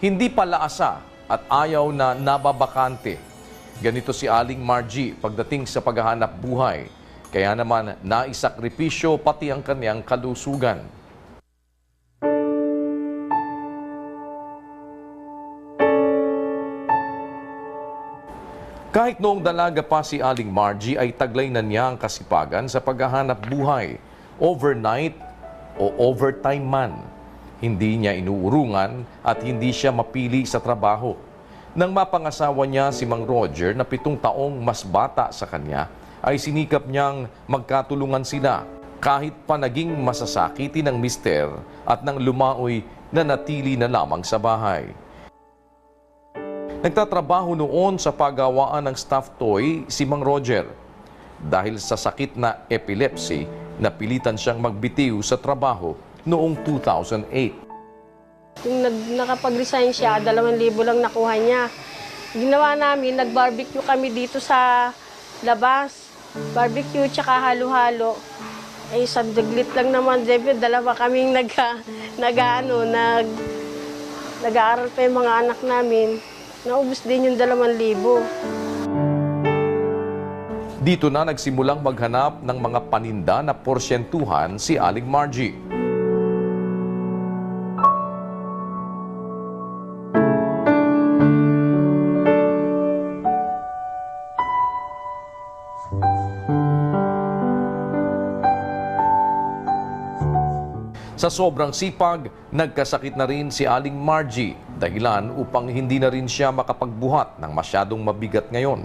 Hindi pala asa at ayaw na nababakante. Ganito si Aling Margie pagdating sa paghahanap buhay. Kaya naman naisakripisyo pati ang kanyang kalusugan. Kahit noong dalaga pa si Aling Margie ay taglay na niya ang kasipagan sa paghahanap buhay, overnight o overtime man. Hindi niya inuurungan at hindi siya mapili sa trabaho. Nang mapangasawa niya si Mang Roger na 7 taong mas bata sa kanya, ay sinikap niyang magkatulungan sila kahit pa naging masasakiti ng mister at nang lumaoy na natili na lamang sa bahay. Nagtatrabaho noon sa paggawaan ng stuffed toy si Mang Roger. Dahil sa sakit na epilepsy, napilitan siyang magbitiw sa trabaho noong 2008. Yung nakapag-resign siya, 2,000 lang nakuha niya. Ginawa namin, nag-barbecue kami dito sa labas. Barbecue tsaka halo-halo. Eh, sa daglit lang naman, dalawa kaming nag-aaral pa yung mga anak namin. Naubos din yung 2,000. Dito na nagsimulang maghanap ng mga paninda na porsyentuhan si Aling Margie. Sa sobrang sipag, nagkasakit na rin si Aling Margie, dahilan upang hindi na rin siya makapagbuhat ng masyadong mabigat ngayon.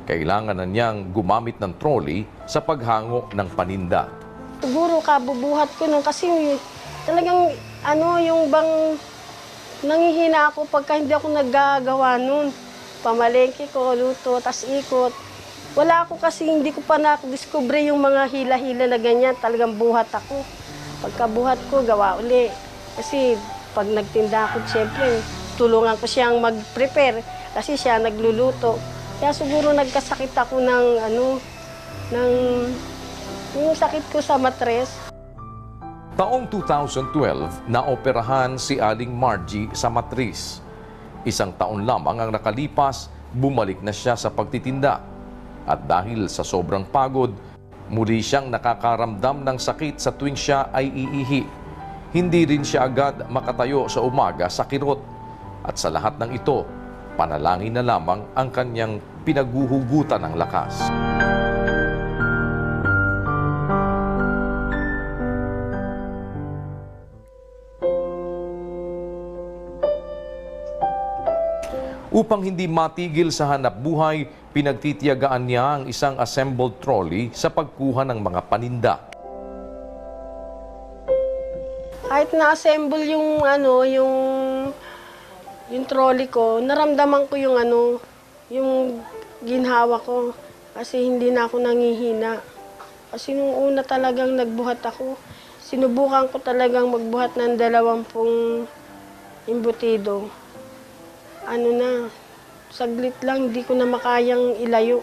Kailangan na niyang gumamit ng trolley sa paghango ng paninda. Siguro kabubuhat ko nun kasi talagang yung bang nangihina ako pagka hindi ako naggagawa nun. Pamalengke ko, luto, tas ikot. Wala ako kasi hindi ko pa na-discover yung mga hila-hila na ganyan. Talagang buhat ako. Pagkabuhat ko, gawa uli. Kasi pag nagtinda ako, siyempre, tulungan ko siyang mag-prepare kasi siya nagluluto. Kaya siguro nagkasakit ako yung sakit ko sa matres. Taong 2012, naoperahan si Aling Margie sa matris. 1 taon lamang ang nakalipas, bumalik na siya sa pagtitinda. At dahil sa sobrang pagod, muli siyang nakakaramdam ng sakit sa tuwing siya ay iihi. Hindi rin siya agad makatayo sa umaga sa kirot. At sa lahat ng ito, panalangin na lamang ang kanyang pinaguhugutan ng lakas. Upang hindi matigil sa hanap buhay, pinagtitiyagaan niya ang isang assembled trolley sa pagkuha ng mga paninda. Kahit na-assemble yung trolley ko, naramdaman ko yung ginhawa ko kasi hindi na ako nangihina. Kasi nung una talagang nagbuhat ako, sinubukan ko talagang magbuhat ng 20 imbutido. Saglit lang, hindi ko na makayang ilayo.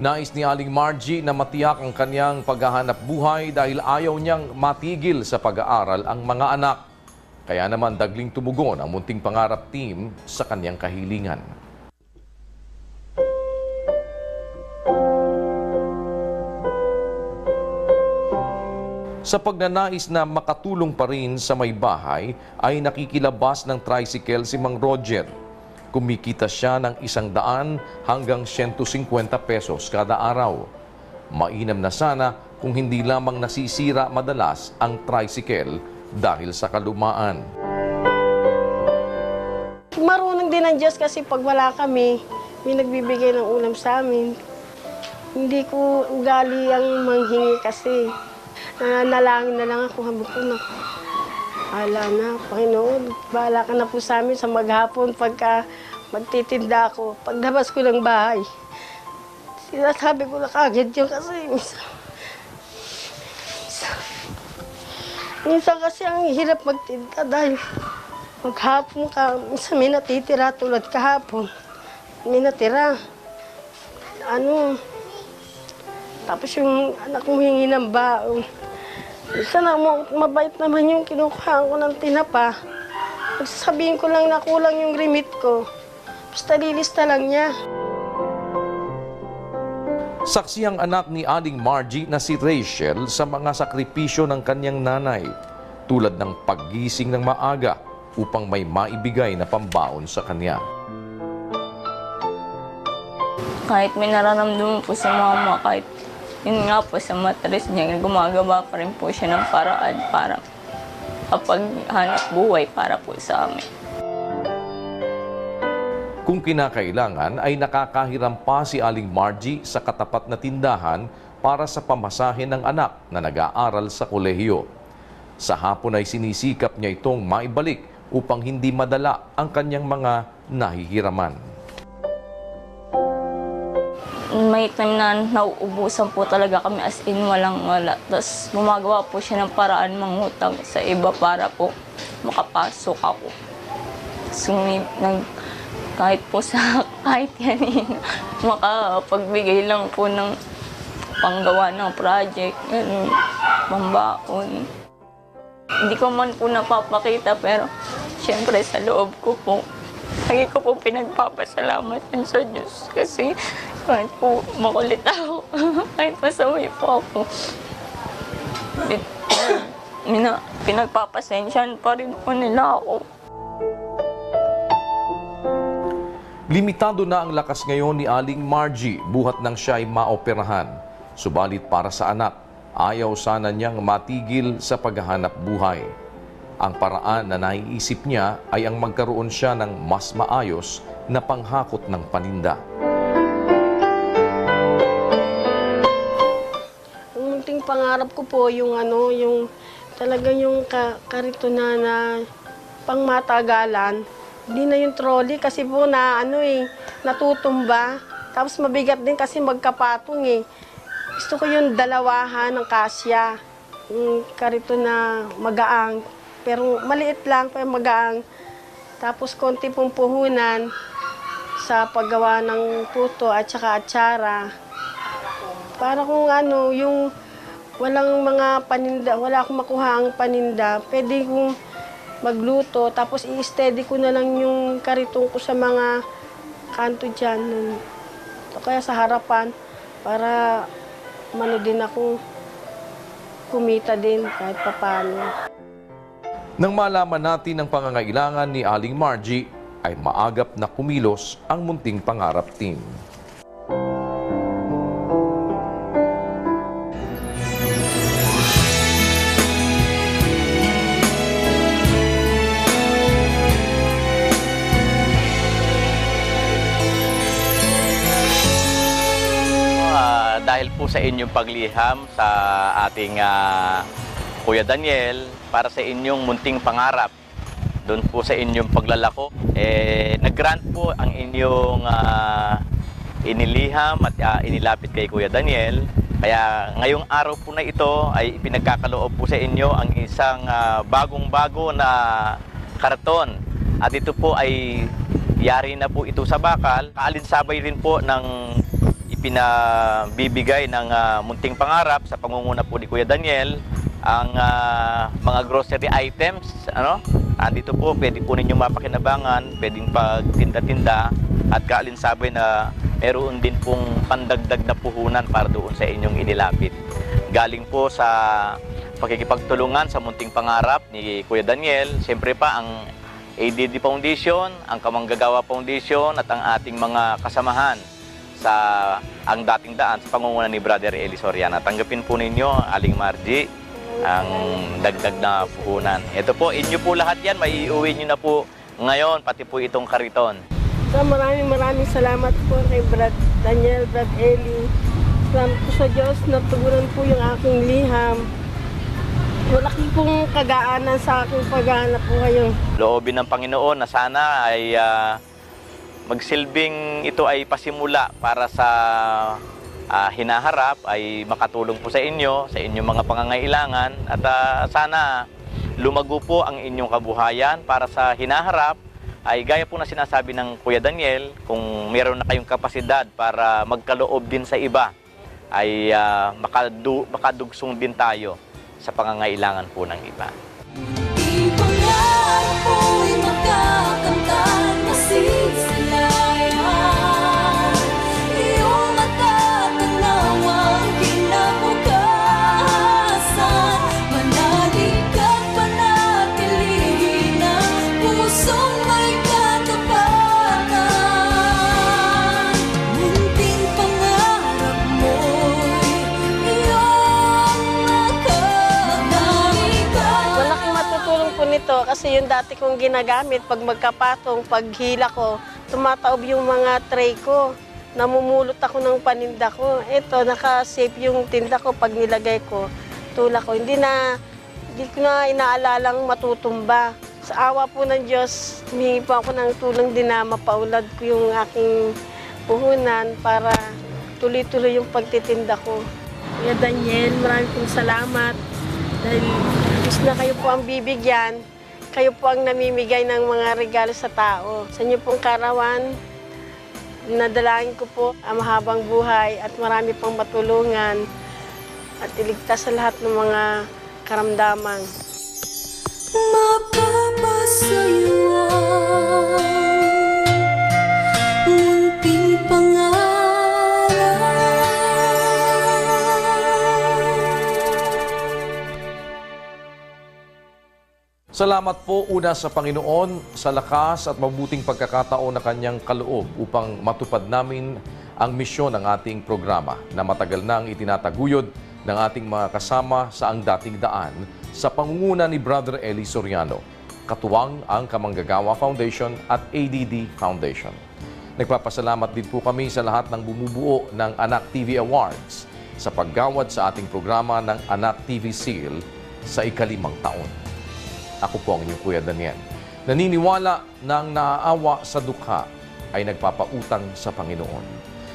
Nais ni Aling Margie na matiyak ang kanyang paghahanap buhay dahil ayaw niyang matigil sa pag-aaral ang mga anak. Kaya naman dagling tumugon ang Munting Pangarap team sa kanyang kahilingan. Sa pagnanais na makatulong pa rin sa may bahay, ay nakikilabas ng tricycle si Mang Roger. Kumikita siya ng 100 hanggang 150 pesos kada araw. Mainam na sana kung hindi lamang nasisira madalas ang tricycle dahil sa kalumaan. Marunong din ang Diyos kasi pag wala kami, may nagbibigay ng ulam sa amin. Hindi ko ugali ang manghingi kasi. Nanalangin na lang ako, sabi ko na, ala na, Panginoon, bahala ka na po sa amin sa maghapon pagka magtitinda ako. Paglabas ko ng bahay, sinasabi ko na kagad yun kasi minsan kasi ang hirap magtinda dahil Maghapon ka, minsan may natitira tulad kahapon. May natira. Ano, tapos yung anak ko hingi ng baon. Minsan mabait naman yung kinukuhaan ko ng tinapa. Sabihin ko lang na kulang yung remit ko. Basta lilista lang niya. Saksi ang anak ni Aling Margie na si Rachel sa mga sakripisyo ng kanyang nanay, tulad ng paggising ng maaga upang may maibigay na pambaon sa kanya. Kahit may nararamdaman po sa mama, kahit yun nga po sa matres niya, gumagawa pa rin po siya ng paraan para kapaghanap buhay para po sa amin. Kung kinakailangan ay nakakahiram pa si Aling Margie sa katapat na tindahan para sa pamasahe ng anak na nag-aaral sa kolehiyo. Sa hapon ay sinisikap niya itong maibalik upang hindi madala ang kanyang mga nahihiraman. May time na nauubusan po talaga kami as in walang-wala. Tapos gumagawa po siya ng paraan mangutang sa iba para po makapasok ako. So, kahit po sa kahit yan, makapagbigay lang po ng panggawa ng project, pambaon. Hindi ko man po napapakita pero siyempre sa loob ko po, lagi ko po pinagpapasalamat sa Diyos kasi kahit po makulit ako, kahit masaway po ako, pinagpapasensyahan pa rin po nila ako. Limitado na ang lakas ngayon ni Aling Margie buhat nang siya ay maoperahan. Subalit para sa anak, ayaw sana niyang matigil sa paghahanap buhay. Ang paraan na naiisip niya ay ang magkaroon siya ng mas maayos na panghakot ng paninda. Ang munting pangarap ko po yung yung talagang yung karito na pangmatagalan. Hindi na yung trolley kasi po natutumba. Tapos mabigat din kasi magkapatong Gusto ko yung dalawahan ng kasya. Yung karito na magaang. Pero maliit lang, pero magaang. Tapos konti pong puhunan sa paggawa ng puto at saka atsara. Para kung yung walang mga paninda, wala akong makuha ang paninda, pwede kong magluto, tapos i-steady ko na lang yung karitong ko sa mga kanto dyan. O kaya sa harapan, para din ako kumita din kahit papano. Nang malaman natin ang pangangailangan ni Aling Margie, ay maagap na kumilos ang munting pangarap team. Dahil po sa inyong pagliham sa ating Kuya Daniel, para sa inyong munting pangarap, doon po sa inyong paglalako, nag-grant po ang inyong iniliham at inilapit kay Kuya Daniel. Kaya ngayong araw po na ito ay pinagkakaloob po sa inyo ang isang bagong-bago na karton. At ito po ay yari na po ito sa bakal. Kaalinsabay rin po ng pinabibigay ng munting pangarap sa pangunguna po ni Kuya Daniel, ang mga grocery items, andito po, pwede po ninyong mapakinabangan, pwedeng pagtinda-tinda at kaalinsabay na meron din pong pandagdag na puhunan para doon sa inyong inilapit. Galing po sa pakikipagtulungan sa munting pangarap ni Kuya Daniel, siyempre pa ang ADD Foundation, ang Kamanggagawa Foundation at ang ating mga kasamahan sa ang dating daan sa pangunguna ni Brother Eli Soriana. Tanggapin po ninyo, Aling Margie, ang dagdag na puhunan. Ito po, inyo po lahat yan, maiuwi nyo na po ngayon, pati po itong kariton. So, maraming salamat po kay Brad Daniel, Brad Eli. Salamat po sa Diyos, natugunan po yung aking liham. Malaki pong kagaanan sa aking paghahanap po ngayon. Loobin ng Panginoon na sana ay magsilbing ito ay pasimula para sa hinaharap ay makatulong po sa inyo, sa inyong mga pangangailangan at sana lumago po ang inyong kabuhayan para sa hinaharap ay gaya po na sinasabi ng Kuya Daniel, kung meron na kayong kapasidad para magkaloob din sa iba, ay makadugsong din tayo sa pangangailangan po ng iba. Ipangarap ko'y makakamtan, masisilayan, iyong matatanaw ang kinabukasan, manalig at panatilihin ang pusong may katapangan. Munting pangarap mo'y iyong makakamtan. Malaking matutulong po nito kasi yung dati kong ginagamit pag magkapatong, pag hila ko, tumataob yung mga tray ko. Namumulot ako ng paninda ko. Ito, naka-safe yung tinda ko pag nilagay ko. Tulak ko. Hindi ko na inaalalang matutumba. Sa awa po ng Diyos, humingi po ako ng tulong din na mapaulad ko yung aking puhunan para tuloy-tuloy yung pagtitinda ko. Kuya Daniel, maraming pong salamat. Dahil gusto na kayo po ang bibigyan, kayo po ang namimigay ng mga regalo sa tao. Sa inyo pong karawan, nadalangin ko po ang mahabang buhay at marami pang matulungan at iligtas sa lahat ng mga karamdaman. Mapapasayuan munting pangarap. Salamat po una sa Panginoon sa lakas at mabuting pagkakataon na kanyang kaloob upang matupad namin ang misyon ng ating programa na matagal nang itinataguyod ng ating mga kasama sa ang dating daan sa pangunguna ni Brother Eli Soriano, katuwang ang Kamanggagawa Foundation at ADD Foundation. Nagpapasalamat din po kami sa lahat ng bumubuo ng Anak TV Awards sa paggawad sa ating programa ng Anak TV Seal sa ika-5 taon. Ako po ang inyong Kuya Daniel. Naniniwala na ang naaawa sa dukha ay nagpapautang sa Panginoon.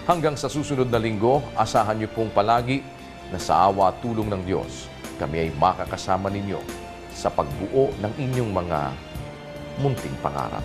Hanggang sa susunod na linggo, asahan niyo pong palagi na sa awa at tulong ng Diyos, kami ay makakasama ninyo sa pagbuo ng inyong mga munting pangarap.